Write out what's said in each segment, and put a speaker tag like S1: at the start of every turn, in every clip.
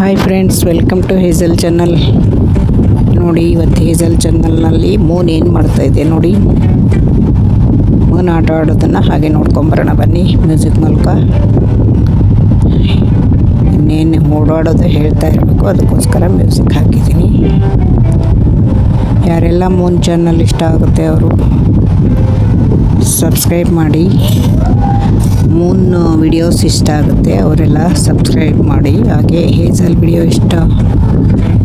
S1: Hi friends, welcome to Hazel channel. ನೋಡಿ, ಇವತ್ತು Hazel ಚಾನಲ್ನಲ್ಲಿ ಮೂನ್ ಏನು ಮಾಡ್ತಾಯಿದೆ ನೋಡಿ. ಮೂನ್ ಆಟ ಆಡೋದನ್ನು ಹಾಗೆ ನೋಡ್ಕೊಂಬರೋಣ ಬನ್ನಿ ಮ್ಯೂಸಿಕ್ ಮೂಲಕ. ಇನ್ನೇನು ಓಡಾಡೋದು ಹೇಳ್ತಾ ಇರಬೇಕು, ಅದಕ್ಕೋಸ್ಕರ ಮ್ಯೂಸಿಕ್ ಹಾಕಿದ್ದೀನಿ. ಯಾರೆಲ್ಲ ಮೂನ್ ಚಾನಲ್ ಇಷ್ಟ ಆಗುತ್ತೆ ಅವರು ಸಬ್ಸ್ಕ್ರೈಬ್ ಮಾಡಿ. ಮೂನ್ ವಿಡಿಯೋಸ್ ಇಷ್ಟ ಆಗುತ್ತೆ ಅವರೆಲ್ಲ ಸಬ್ಸ್ಕ್ರೈಬ್ ಮಾಡಿ. ಹಾಗೆ ಹೇಜಲ್ ವಿಡಿಯೋ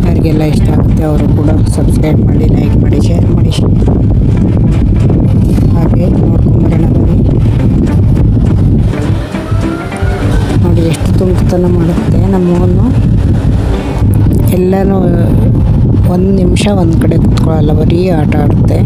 S1: ಯಾರಿಗೆಲ್ಲ ಇಷ್ಟ ಆಗುತ್ತೆ ಅವರು ಕೂಡ ಸಬ್ಸ್ಕ್ರೈಬ್ ಮಾಡಿ, ಲೈಕ್ ಮಾಡಿ, ಶೇರ್ ಮಾಡಿ. ಹಾಗೆ ನೋಡ್ಕೊಂಬರೋಣ ಬನ್ನಿ. ನೋಡಿ ಎಷ್ಟು ತುಂಟತನ ಮಾಡುತ್ತೆ ನಮ್ಮ ಮೂನು. ಎಲ್ಲನೂ ಒಂದು ನಿಮಿಷ ಒಂದು ಕಡೆ ಕೂತ್ಕೊಳ್ಳಲ್ಲ, ಬರೀ ಆಟ ಆಡುತ್ತೆ.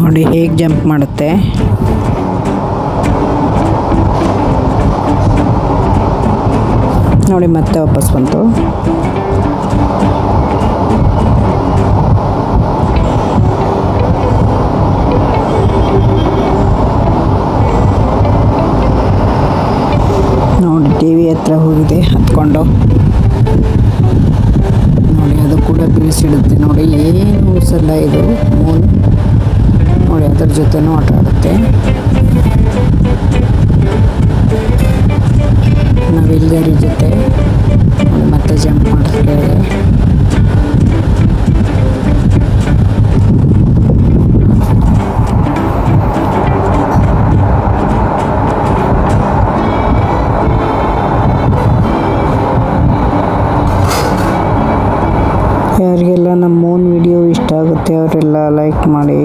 S1: ನೋಡಿ ಹೇಗೆ ಜಂಪ್ ಮಾಡುತ್ತೆ. ನೋಡಿ ಮತ್ತೆ ವಾಪಸ್ ಬಂತು. ನೋಡಿ ಟಿವಿ ಹತ್ರ ಹೋಗಿದೆ ಹತ್ಕೊಂಡು. ನೋಡಿ ಅದು ಕೂಡ ಬೀಳಿಸಿಡುತ್ತೆ. ನೋಡಿ ಏನು ಸಲ ಇದು ಮೂನ್. ನೋಡಿ ಅದರ ಜೊತೆನೂ ಆಟ ಆಡುತ್ತೆ. ನವಿಲ್ಗರಿ ಜೊತೆ ಮತ್ತೆ ಜಂಪ್ ಮಾಡ್ತಾರೆ. ಯಾರಿಗೆಲ್ಲ ನಮ್ಮ ಮೂನ್ ವಿಡಿಯೋ ಇಷ್ಟ ಆಗುತ್ತೆ ಅವರೆಲ್ಲ ಲೈಕ್ ಮಾಡಿ.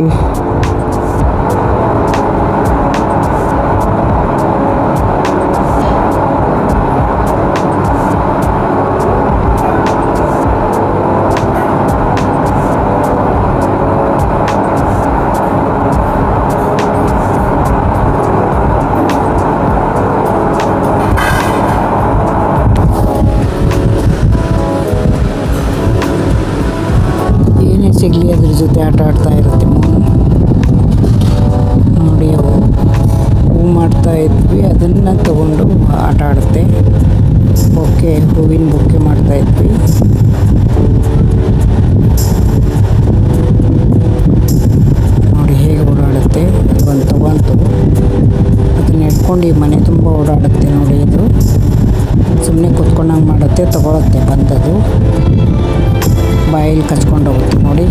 S1: ಸಿಗಲಿ ಅದ್ರ ಜೊತೆ ಆಟ ಆಡ್ತಾ ಇರುತ್ತೆ ಮೂನು. ನೋಡಿ ಅವು ಹೂ ಮಾಡ್ತಾ ಇದ್ವಿ, ಅದನ್ನು ತಗೊಂಡು ಆಟ ಆಡುತ್ತೆ. ಬೊಕ್ಕೆ, ಹೂವಿನ ಬೊಕ್ಕೆ ಮಾಡ್ತಾ ಇದ್ವಿ. ನೋಡಿ ಹೇಗೆ ಓಡಾಡುತ್ತೆ. ಬಂತು ಅದನ್ನ ಇಟ್ಕೊಂಡು ಮನೆ ತುಂಬ ಓಡಾಡುತ್ತೆ. ನೋಡಿ ಇದು ಸುಮ್ಮನೆ ಕೂತ್ಕೊಂಡಂಗೆ ಮಾಡುತ್ತೆ, ತಗೊಳುತ್ತೆ ಬಂದದು. ಬಾಯಲ್ಲಿ ಕಚ್ಕೊಂಡು ಹೋಗುತ್ತೆ. ನೋಡಿ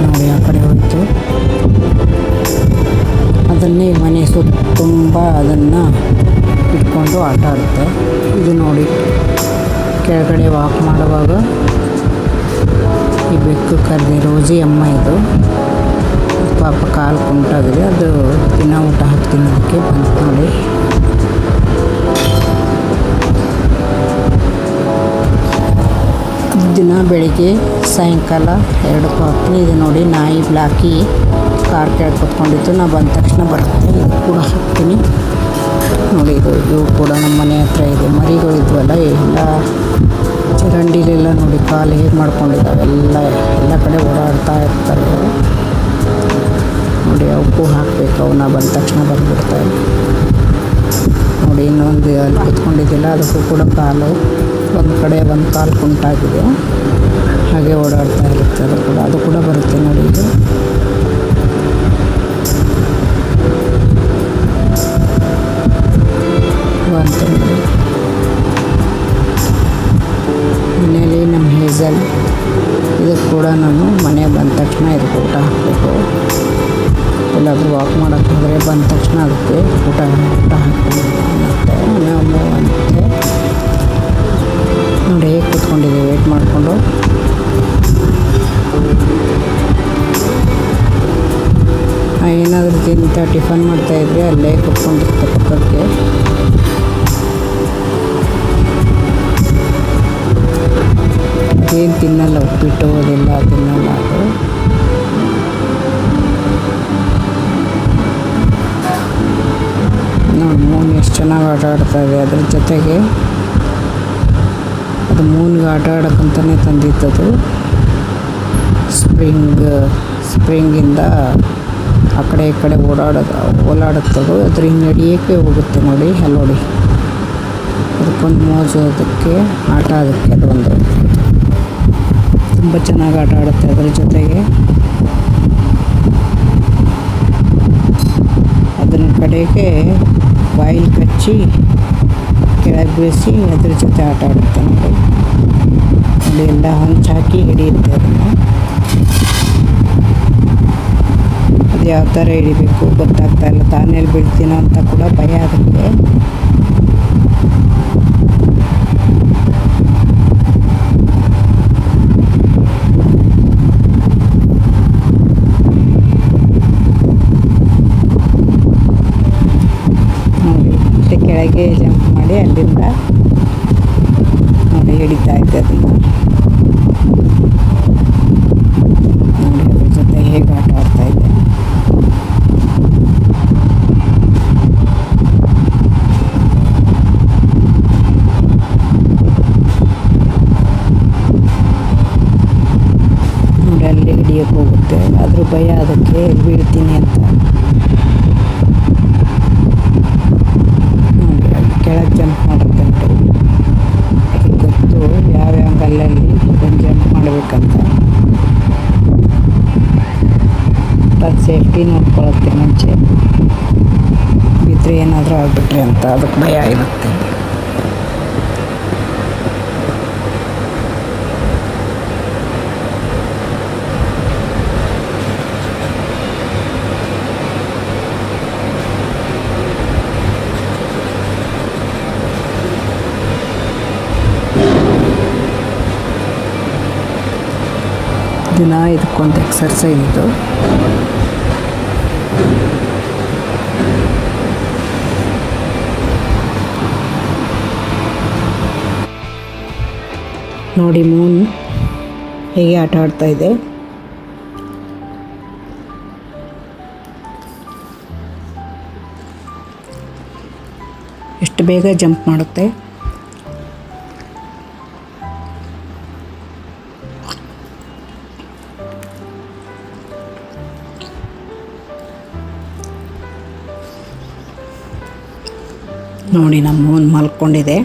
S1: ನೋಡಿ ಆ ಕಡೆ ಹೋಯಿತು. ಅದನ್ನೇ ಮನೆ ಸುತ್ತ ತುಂಬ ಅದನ್ನು ಇಟ್ಕೊಂಡು ಆಟ ಆಡುತ್ತೆ. ಇದು ನೋಡಿ ಕೆಳಗಡೆ ವಾಕ್ ಮಾಡುವಾಗ ಈ ಬೆಕ್ಕು ಕರೆದಿ ರೋಜಿ ಅಮ್ಮ. ಇದು ಪಾಪ ಕಾಲು ಕುಂಟಾಗಿದೆ, ಅದು ದಿನ ಊಟ ಹಾಕ್ತಿನ್ನೋದಕ್ಕೆ ಬಂತು. ನೋಡಿ ದಿನ ಬೆಳಿಗ್ಗೆ ಸಾಯಂಕಾಲ 2 ಹಾಕ್ತೀನಿ. ಇದು ನೋಡಿ ನಾಯಿ ಬ್ಲಾಕಿ ಕಾರ್ ಕೆಳಗೆ ಕೂತ್ಕೊಂಡಿತ್ತು. ನಾ ಬಂದ ತಕ್ಷಣ ಬರುತ್ತೆ. ಇದು ಕೂಡ ಹಾಕ್ತೀನಿ. ನೋಡಿ ಇವು ಕೂಡ ನಮ್ಮ ಮನೆ ಹತ್ರ ಇದೆ. ಮರಿಗಳಿದ್ವಲ್ಲ ಎಲ್ಲ ಚರಂಡಿಲೆಲ್ಲ ನೋಡಿ ಕಾಲು ಹೇಗೆ ಮಾಡ್ಕೊಂಡಿದ್ದಾವೆ. ಎಲ್ಲ ಕಡೆ ಓಡಾಡ್ತಾ ಇರ್ತಾರೆ. ನೋಡಿ ಅವಕ್ಕೂ ಹಾಕಬೇಕು. ಅವನ್ನ ಬಂದ ತಕ್ಷಣ ಬಂದುಬಿಡ್ತಾರೆ. ನೋಡಿ ಇನ್ನೊಂದು ಅಲ್ಲಿ ಕೂತ್ಕೊಂಡಿದ್ದಿಲ್ಲ, ಅದಕ್ಕೂ ಕೂಡ ಕಾಲು ಒಂದು ಕಡೆ ಒಂದು ಕಾಲು ಕುಂಟಾಗಿದೆ. ಹಾಗೆ ಓಡಾಡ್ತಾ ಇರುತ್ತೆ. ಅದು ಕೂಡ ಬರುತ್ತೆ. ನೋಡಿ ಇದು ಬಂತು. ನೋಡಿ ಮನೆಯಲ್ಲಿ ನಮ್ಮ ಹೇಜಲ್ ಇದಕ್ಕೆ ಕೂಡ ನಾನು ಮನೆ ಬಂದ ತಕ್ಷಣ ಇದಕ್ಕೆ ಊಟ ಹಾಕಬೇಕು. ಎಲ್ಲಾದರೂ ವಾಕ್ ಮಾಡೋಕ್ಕೆ ಹೋದರೆ ಬಂದ ತಕ್ಷಣ ಅದಕ್ಕೆ ಊಟ ಹಾಕ್ತೀನಿ. ಮತ್ತು ನಾವು ಅಂತೆ ನೋಡಿ ಹೇಗೆ ಕೂತ್ಕೊಂಡಿದ್ದೀವಿ ವೇಟ್ ಮಾಡಿಕೊಂಡು. ಏನಾದರೂ ಟಿಫನ್ ಮಾಡ್ತಾಯಿದ್ರೆ ಅಲ್ಲೇ ಕೂತ್ಕೊಂಡಿರುತ್ತೆ ಪಕ್ಕಕ್ಕೆ. ಏನು ತಿನ್ನಲ್ಲ, ಉಪ್ಪಿಟ್ಟು ಅದೆಲ್ಲ ತಿನ್ನಲ್ಲ ಅದು. ಚೆನ್ನಾಗಿ ಆಟ ಆಡ್ತಾ ಇದೆ. ಅದ್ರ ಜೊತೆಗೆ ಅದು ಮೂನ್ಗೆ ಆಟ ಆಡೋಕ್ಕಂತಲೇ ತಂದಿದ್ದದು. ಸ್ಪ್ರಿಂಗಿಂದ ಆ ಕಡೆ ಈ ಕಡೆ ಓಲಾಡುತ್ತದು. ಅದ್ರ ಹಿಂಗೆ ನಡಿಯೋಕ್ಕೆ ಹೋಗುತ್ತೆ ನೋಡಿ, ಅಲ್ಲಿ ನೋಡಿ. ಅದಕ್ಕೊಂದು ಮೋಜು, ಅದಕ್ಕೆ ಆಟ, ಅದಕ್ಕೆ ಅದೊಂದು ತುಂಬ ಚೆನ್ನಾಗಿ ಆಟ ಆಡುತ್ತೆ. ಅದ್ರ ಜೊತೆಗೆ ಅದನ್ನ ಕಡೆಗೆ ಬಾಯಿಲ್ ಕಚ್ಚಿ ಕೆಳಗೆ ಬೀಳಿಸಿ ಅದ್ರ ಜೊತೆ ಆಟ ಆಡುತ್ತೆ ನೋಡಿ. ನೋಡಿ ಎಲ್ಲ ಹಂಚಾಕಿ ಹಿಡಿಯುತ್ತೆ ಅದನ್ನು. ಅದು ಯಾವ ಥರ ಹಿಡಿಬೇಕು ಗೊತ್ತಾಗ್ತಾ ಇಲ್ಲ. ತಾನೇಲಿ ಬೀಳ್ತೀನೋ ಅಂತ ಕೂಡ ಭಯ ಅದಕ್ಕೆ. ನೋಡಿ ಮತ್ತೆ ಕೆಳಗೆ ಜಂಪ್ ಮಾಡಿ ಅಲ್ಲಿಂದ ನೋಡಿ ಹಿಡಿತಾ ಇದ್ದೆ ಅದನ್ನು. ನೋಡಿ ಅದ್ರ ಜೊತೆ ಹೇಗೆ ಆಟ ಆಡ್ತಾ ಇದ್ದೆ. ನೋಡಿ ಅಲ್ಲಿ ಹಿಡಿಯೋಕ್ಕೆ ಹೋಗುತ್ತೆ. ಆದರೂ ಭಯ ಅದಕ್ಕೆ, ಬೀಳ್ತೀನಿ ಅಂತ. ನೋಡಿ ಅಲ್ಲಿ ಕೆಳಗೆ ಜಂಪ್ ಮಾಡುತ್ತೆ ನೋಡಿ. ಅದಕ್ಕೆ ಗೊತ್ತು ಯಾವ್ಯಾವ ಅಂಗಲಲ್ಲಿ ಅದನ್ನು ಜಂಪ್ ಮಾಡಬೇಕಂತ. ಅದು ಸೇಫ್ಟಿ ನೋಡ್ಕೊಳ್ಳುತ್ತೆ ಮುಂಚೆ, ಬಿದ್ದರೆ ಏನಾದರೂ ಆಗಿಬಿಟ್ರೆ ಅಂತ ಅದಕ್ಕೆ ಭಯ ಇರುತ್ತೆ. ದಿನ ಇದಕ್ಕೊಂದು ಎಕ್ಸರ್ಸೈಸ್ ಇದು. ನೋಡಿ ಮೂನ್ ಹೇಗೆ ಆಟ ಆಡ್ತಾ ಇದೆ. ಎಷ್ಟು ಬೇಗ ಜಂಪ್ ಮಾಡುತ್ತೆ. ನೋಡಿ ನಮ್ಮ ಮೂನ್ ಮಲ್ಕೊಂಡಿದೆ.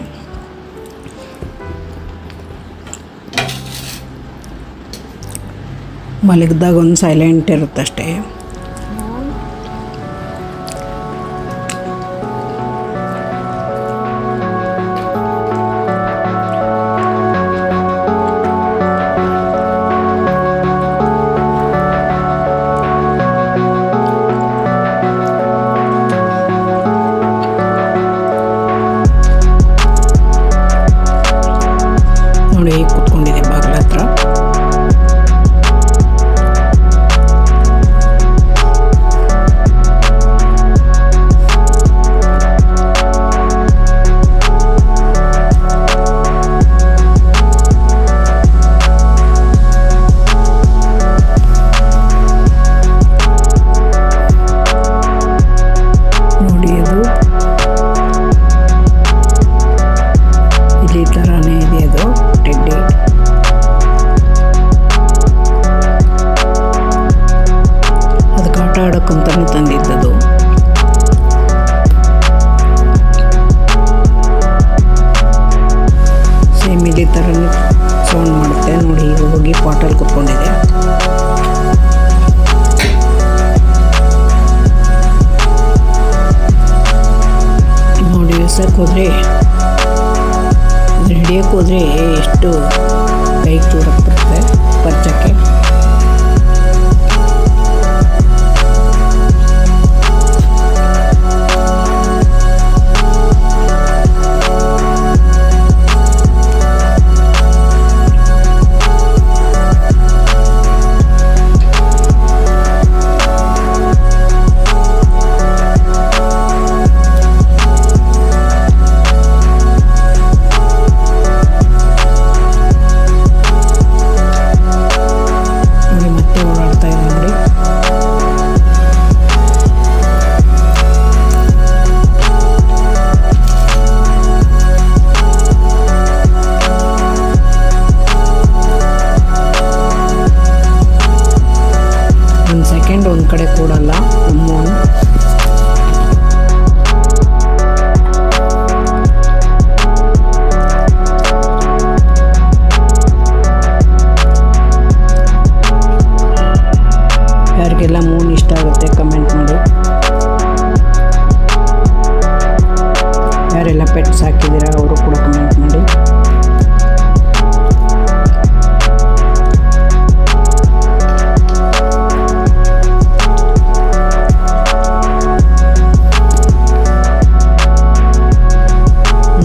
S1: ಮಲಗಿದಾಗ ಒಂದು ಸೈಲೆಂಟ್ ಇರುತ್ತೆ ಅಷ್ಟೇ. ನೋಡಿ ಹೇಗೆ ಕೂತ್ಕೊಂಡಿದೆ ಬಾಗಿಲ ಹತ್ರ. ನೋಡಿ ಅದು ಇಲ್ಲಿ ಥರನೇ ಇದೆ, ಅದು ಟೆಡ್ಡಿ. ಅದಕ್ಕೆ ಆಟ ಆಡೋಕ್ಕಂತಲೇ ತಂದಿದ್ದದು. ಸೇಮ್ ಇದೇ ಥರನೇ ಸೌಂಡ್ ಮಾಡುತ್ತೆ ನೋಡಿ. ಈಗ ಹೋಗಿ ಪಾಟಲ್ಲಿ ಕೂತ್ಕೊಂಡಿದೆ. ನೋಡಿ ಎಸಕ್ಕೆ ಹೋದರೆ, ಹಿಡಿಯೋಕ್ಕೆ ಹೋದರೆ ಎಷ್ಟು ಕೈಗೆ ಚೂರಕ್ಕೆ ಬರುತ್ತೆ ಪಂಚಕ್ಕೆ. ಕಡೆ ಕೂಡಲ್ಲ ನಮ್ಮವನು. ಯಾರಿಗೆಲ್ಲ ಮೂನ್ ಇಷ್ಟ ಆಗುತ್ತೆ ಕಮೆಂಟ್ ಮಾಡಿ. ಯಾರೆಲ್ಲ ಪೆಟ್ಸ್ ಹಾಕಿದ್ದೀರಾ ಅವರು ಕೂಡ ಕಮೆಂಟ್ ಮಾಡಿ.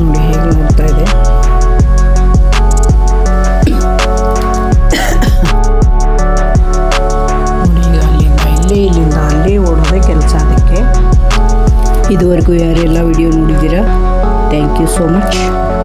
S1: ನೋಡಿ ಹೇಗೆ ನೋಡ್ತಾ ಇದೆ. ನೋಡಿ ಇಲ್ಲಿಂದ ಅಲ್ಲಿ ಓಡೋದೇ ಕೆಲಸ ಅದಕ್ಕೆ. ಇದುವರೆಗೂ ಯಾರೆಲ್ಲ ವಿಡಿಯೋ ನೋಡಿದ್ದೀರಾ, ಥ್ಯಾಂಕ್ ಯು ಸೋ ಮಚ್.